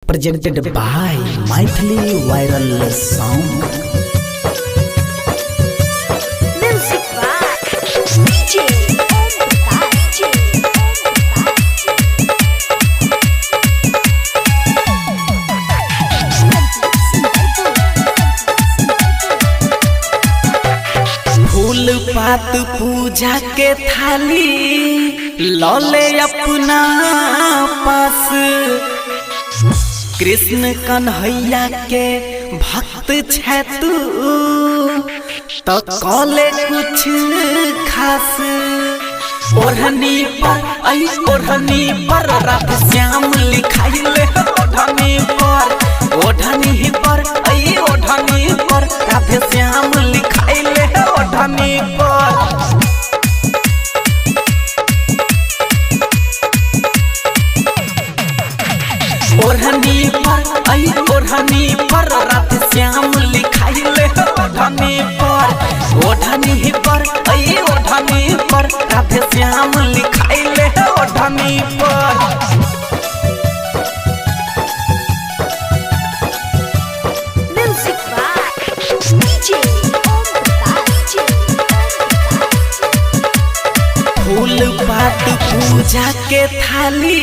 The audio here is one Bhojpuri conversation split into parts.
presented by Maithili Viral Sound. Music by DJ फूल पात पूजा के थाली लौले अपना पास कृष्ण कन्हैया के भक्त छै तू तो कॉले कुछ खास ओढ़नी पर रात श्याम लिखाइले ओढ़नी पर ओढ़नी पर रात श्याम लिखाइले ओढ़नी पर ओढ़नी पर रात श्याम लिखाइले ओढ़नी पर रात श्याम लिखाइले ओढ़नी पर Music by DJ फूल पात पूजा के थाली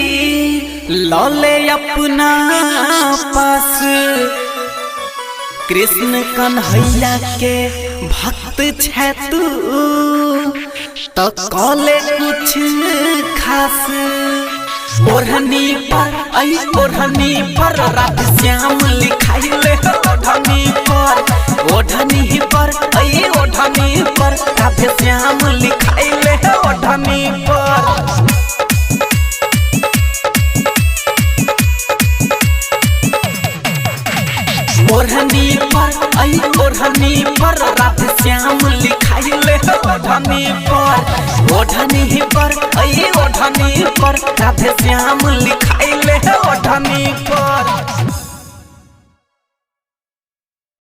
लौले अपना पास कृष्ण कन्हैया के भक्त छै तू तो कॉले कुछ खास ओढ़नी पर रात श्याम लिखाइले ओढ़नी पर रात श्याम लिखाइले ओढ़नी पर ओढ़नी पर रात श्याम लिखाइले ओढ़नी पर रात श्याम लिखाइले ओढ़नी पर